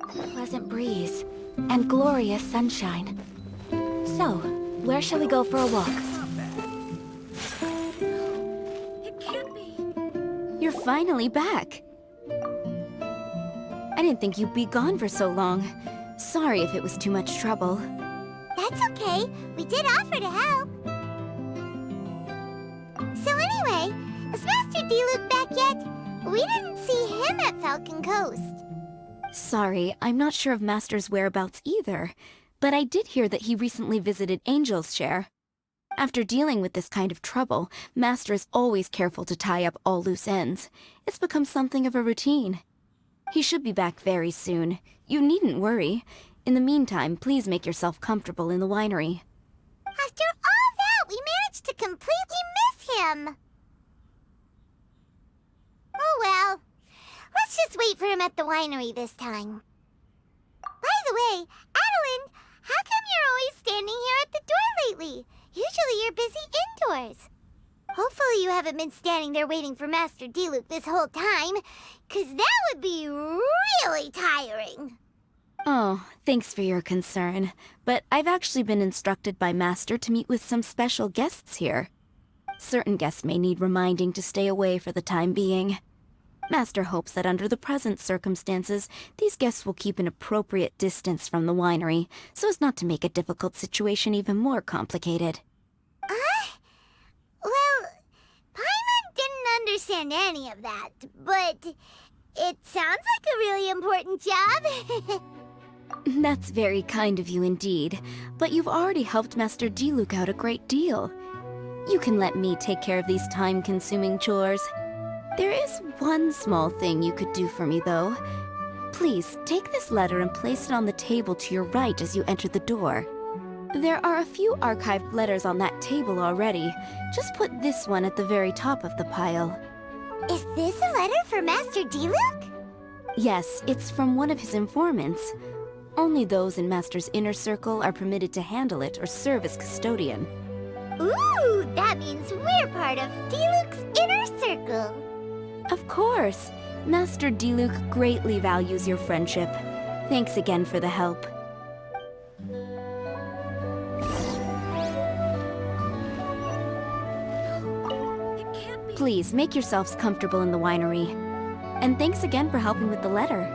Pleasant breeze and glorious sunshine. So, where shall we go for a walk? It can't be. You're finally back. I didn't think you'd be gone for so long. Sorry if it was too much trouble. That's okay. We did offer to help. So anyway, is Master Diluc back yet? We didn't see him at Falcon Coast. Sorry, I'm not sure of Master's whereabouts either, but I did hear that he recently visited Angel's Share. After dealing with this kind of trouble, Master is always careful to tie up all loose ends. It's become something of a routine. He should be back very soon. You needn't worry. In the meantime, please make yourself comfortable in the winery. After all that, we managed to completely miss him. Oh well. Let's just wait for him at the winery this time. By the way, Adeline, how come you're always standing here at the door lately? Usually you're busy indoors. Hopefully you haven't been standing there waiting for Master Diluc this whole time, 'cause that would be really tiring. Oh, thanks for your concern. But I've actually been instructed by Master to meet with some special guests here. Certain guests may need reminding to stay away for the time being. Master hopes that under the present circumstances, these guests will keep an appropriate distance from the winery, so as not to make a difficult situation even more complicated. Well, Paimon didn't understand any of that, but it sounds like a really important job. That's very kind of you indeed, but you've already helped Master Diluc out a great deal. You can let me take care of these time-consuming chores. There is one small thing you could do for me, though. Please, take this letter and place it on the table to your right as you enter the door. There are a few archived letters on that table already. Just put this one at the very top of the pile. Is this a letter for Master Diluc? Yes, it's from one of his informants. Only those in Master's inner circle are permitted to handle it or serve as custodian. Ooh, that means we're part of Diluc's inner circle. Of course! Master Diluc greatly values your friendship. Thanks again for the help. It can't be. Please, make yourselves comfortable in the winery. And thanks again for helping with the letter.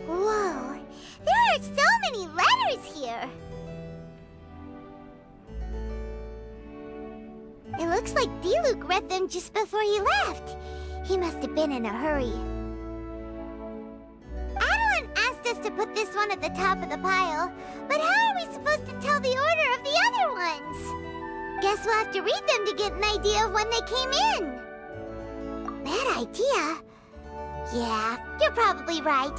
Whoa, there are so many letters here. It looks like Diluc read them just before he left. He must have been in a hurry. Adeline asked us to put this one at the top of the pile, but how are we supposed to tell the order of the other ones? Guess we'll have to read them to get an idea of when they came in. Bad idea. Yeah, you're probably right.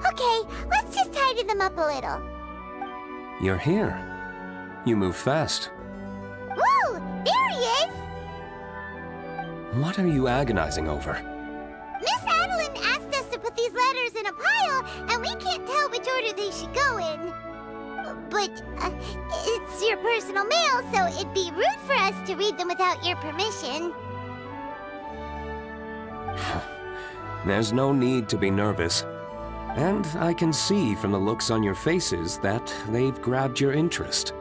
Okay, let's just tidy them up a little. You're here. You move fast. Woo! There he is! What are you agonizing over? Miss Adeline asked us to put these letters in a pile, and we can't tell which order they should go in. But, it's your personal mail, so it'd be rude for us to read them without your permission. There's no need to be nervous. And I can see from the looks on your faces that they've grabbed your interest.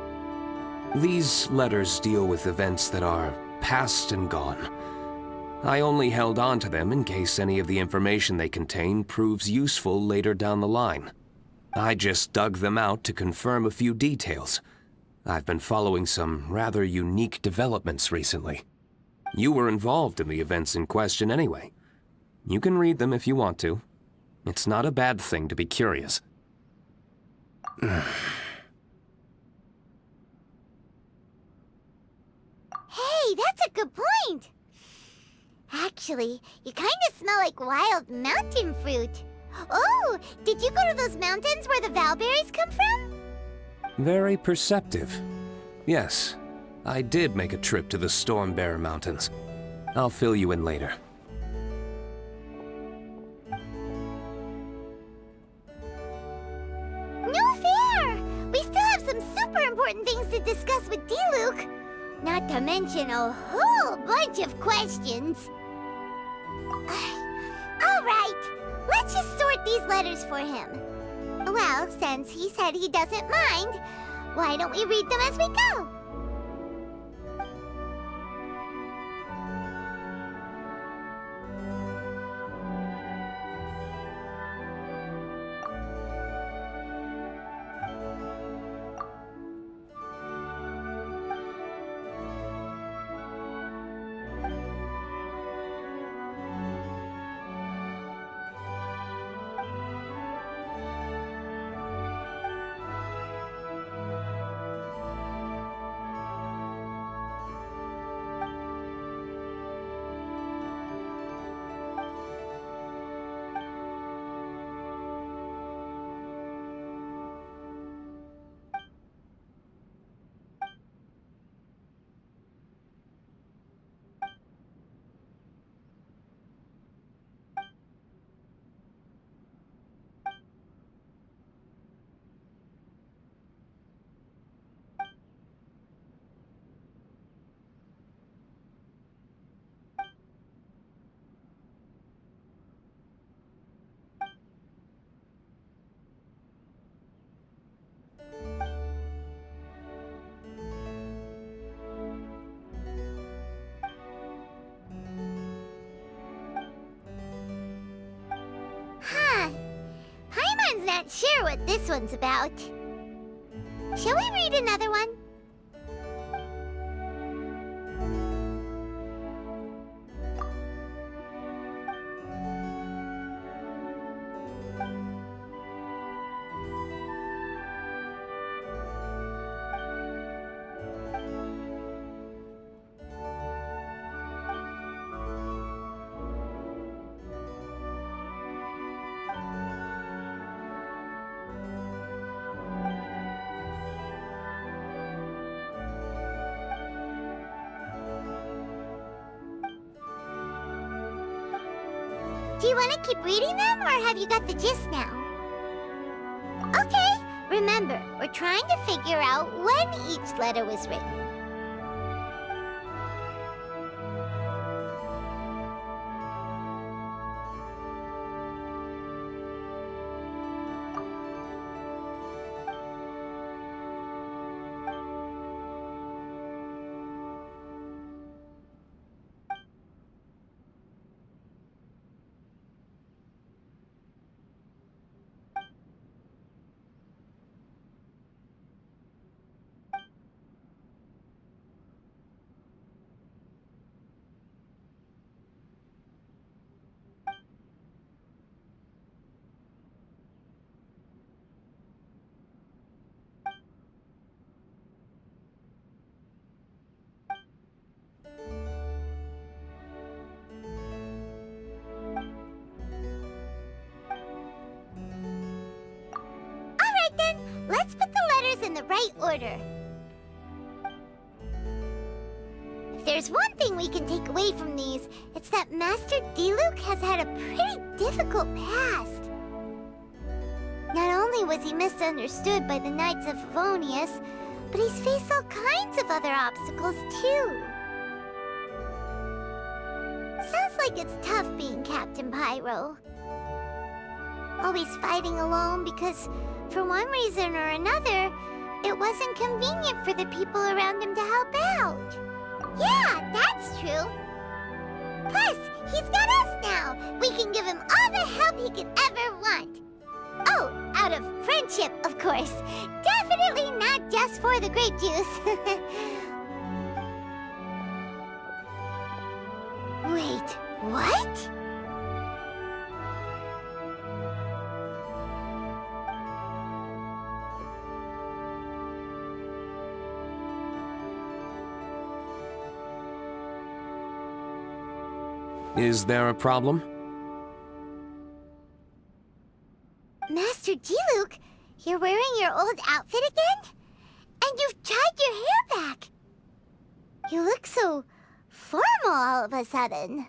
These letters deal with events that are past and gone. I only held on to them in case any of the information they contain proves useful later down the line. I just dug them out to confirm a few details. I've been following some rather unique developments recently. You were involved in the events in question anyway. You can read them if you want to. It's not a bad thing to be curious. Hey, that's a good point. Actually, you kind of smell like wild mountain fruit. Oh, did you go to those mountains where the Valberries come from? Very perceptive. Yes, I did make a trip to the Stormbearer Mountains. I'll fill you in later. No fair! We still have some super important things to discuss with Diluc. Not to mention a whole bunch of questions. All right, let's just sort these letters for him. Well, since he said he doesn't mind, why don't we read them as we go? Huh. Paimon's not sure what this one's about. Shall we read another one? Do you want to keep reading them, or have you got the gist now? Okay, remember, we're trying to figure out when each letter was written. Let's put the letters in the right order. If there's one thing we can take away from these, it's that Master Diluc has had a pretty difficult past. Not only was he misunderstood by the Knights of Favonius, but he's faced all kinds of other obstacles too. Sounds like it's tough being Captain Pyro. Always fighting alone because, for one reason or another, it wasn't convenient for the people around him to help out. Yeah, that's true. Plus, he's got us now. We can give him all the help he could ever want. Oh, out of friendship, of course. Definitely not just for the grape juice. Wait, what? Is there a problem? Master Diluc, you're wearing your old outfit again? And you've tied your hair back. You look so formal all of a sudden.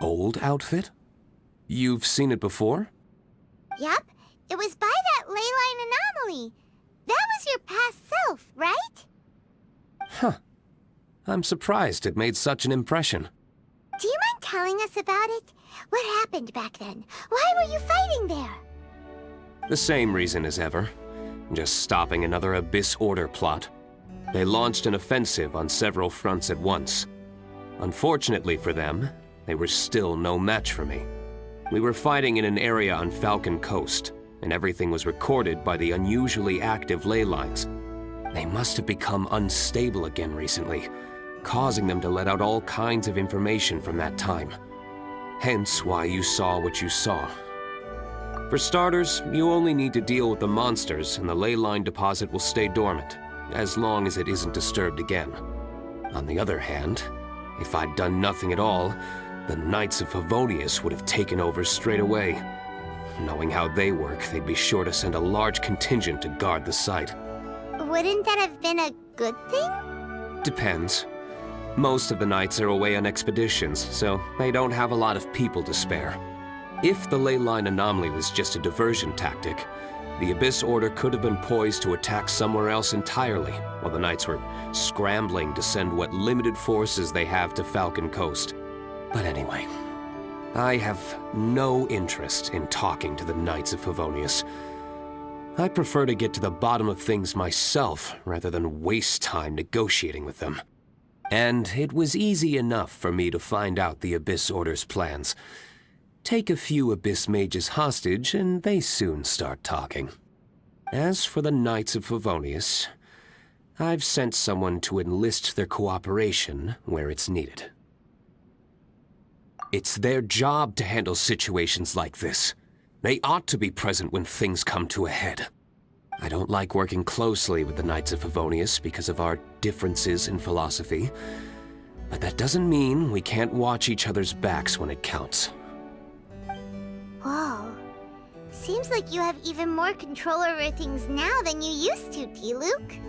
Old outfit? You've seen it before? Yup, it was by that ley line anomaly. That was your past self, right? Huh. I'm surprised it made such an impression. Do you mind telling us about it? What happened back then? Why were you fighting there? The same reason as ever. Just stopping another Abyss Order plot. They launched an offensive on several fronts at once. Unfortunately for them, they were still no match for me. We were fighting in an area on Falcon Coast, and everything was recorded by the unusually active ley lines. They must have become unstable again recently, causing them to let out all kinds of information from that time. Hence why you saw what you saw. For starters, you only need to deal with the monsters and the ley line deposit will stay dormant, as long as it isn't disturbed again. On the other hand, if I'd done nothing at all, the Knights of Favonius would have taken over straight away. Knowing how they work, they'd be sure to send a large contingent to guard the site. Wouldn't that have been a good thing? Depends. Most of the Knights are away on expeditions, so they don't have a lot of people to spare. If the ley line anomaly was just a diversion tactic, the Abyss Order could have been poised to attack somewhere else entirely, while the Knights were scrambling to send what limited forces they have to Falcon Coast. But anyway, I have no interest in talking to the Knights of Favonius. I prefer to get to the bottom of things myself rather than waste time negotiating with them. And it was easy enough for me to find out the Abyss Order's plans. Take a few Abyss Mages hostage and they soon start talking. As for the Knights of Favonius, I've sent someone to enlist their cooperation where it's needed. It's their job to handle situations like this. They ought to be present when things come to a head. I don't like working closely with the Knights of Favonius because of our differences in philosophy, but that doesn't mean we can't watch each other's backs when it counts. Whoa. Seems like you have even more control over things now than you used to, Diluc.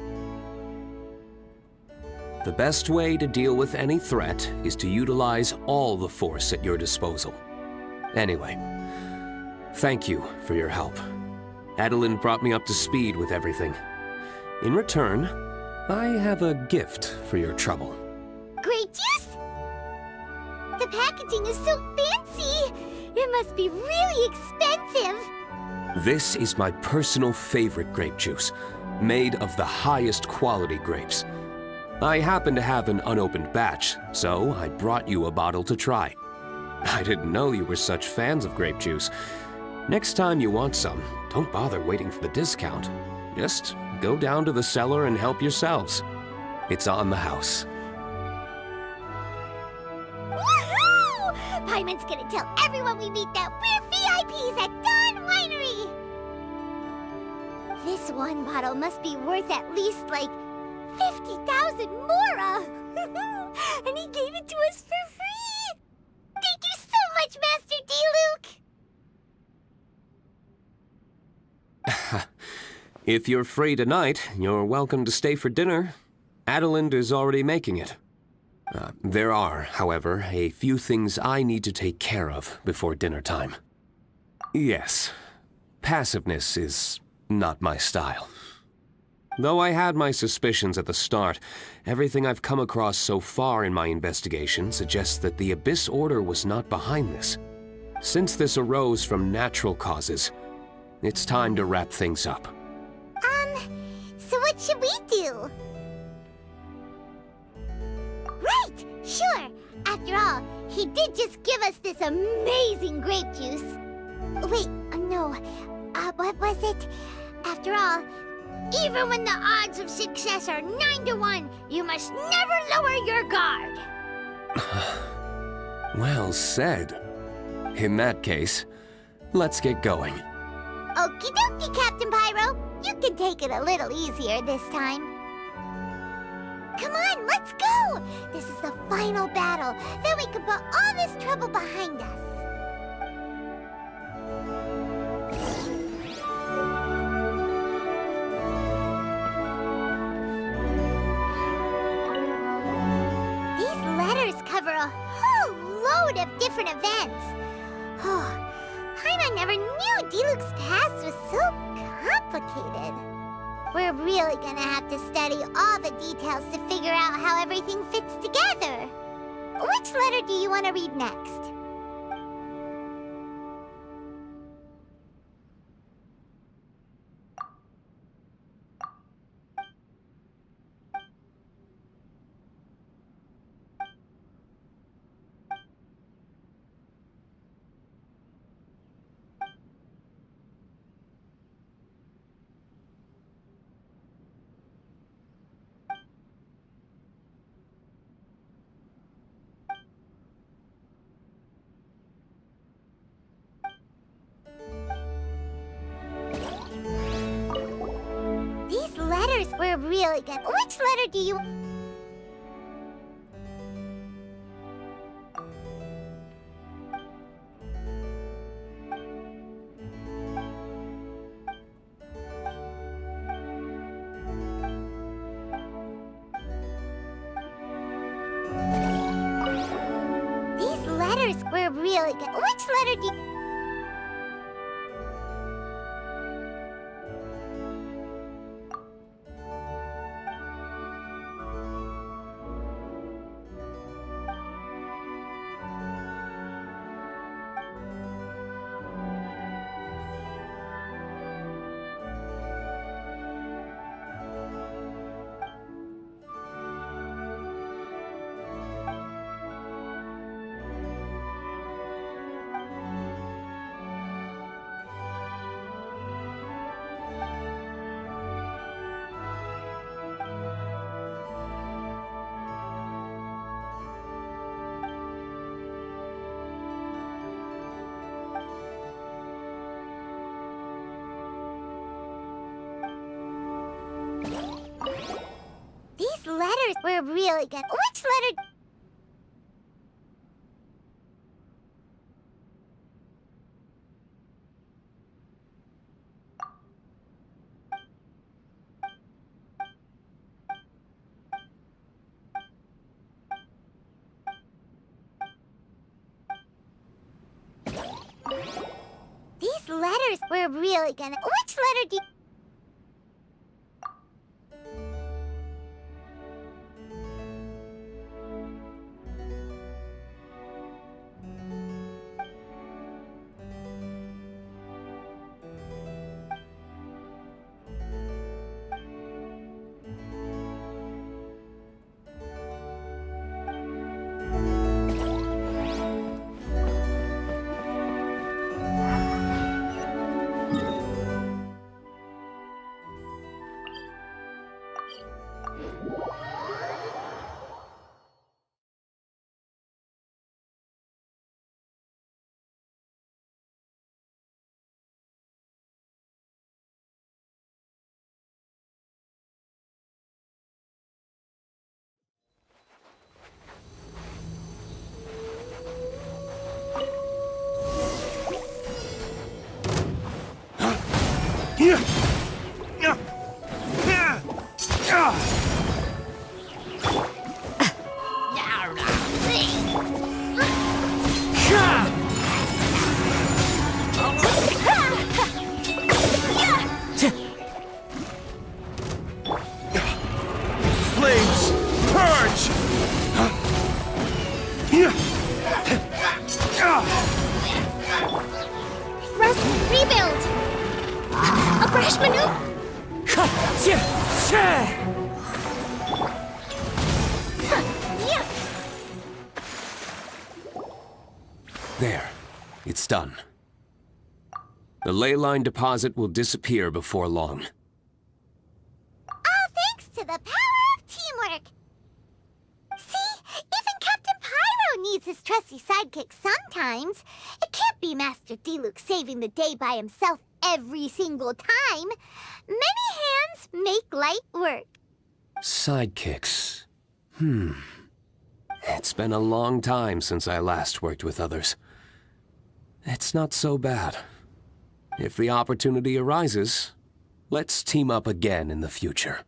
The best way to deal with any threat is to utilize all the force at your disposal. Anyway, thank you for your help. Adolin brought me up to speed with everything. In return, I have a gift for your trouble. Grape juice? The packaging is so fancy! It must be really expensive! This is my personal favorite grape juice, made of the highest quality grapes. I happen to have an unopened batch, so I brought you a bottle to try. I didn't know you were such fans of grape juice. Next time you want some, don't bother waiting for the discount. Just go down to the cellar and help yourselves. It's on the house. Woohoo! Paimon's gonna tell everyone we meet that we're VIPs at Dawn Winery! This one bottle must be worth at least, like, 50,000 mora! And he gave it to us for free! Thank you so much, Master Diluc! If you're free tonight, you're welcome to stay for dinner. Adelind is already making it. There are, however, a few things I need to take care of before dinner time. Yes, passiveness is not my style. Though I had my suspicions at the start, everything I've come across so far in my investigation suggests that the Abyss Order was not behind this. Since this arose from natural causes, it's time to wrap things up. So what should we do? Right! Sure! After all, he did just give us this amazing grape juice. Wait, no. What was it? After all, even when the odds of success are 9-1, you must never lower your guard. Well said. In that case, let's get going. Okie dokie, Captain Pyro. You can take it a little easier this time. Come on, let's go! This is the final battle. Then we can put all this trouble behind us. load of different events. Paimon never knew Diluc's past was so complicated. We're really gonna have to study all the details to figure out how everything fits together. Which letter do you want to read next? These letters were really good. Which letter do you... These letters were really good. Which letter do you... These letters were really good. Which letter... These letters were really good. Which letter do you... Flames, purge! Rust, rebuild! A brash maneuver! There. It's done. The ley line deposit will disappear before long. All thanks to the power of teamwork! See? Even Captain Pyro needs his trusty sidekick sometimes. It can't be Master Diluc saving the day by himself every single time. Many hands make light work. Sidekicks. It's been a long time since I last worked with others. It's not so bad. If the opportunity arises, let's team up again in the future.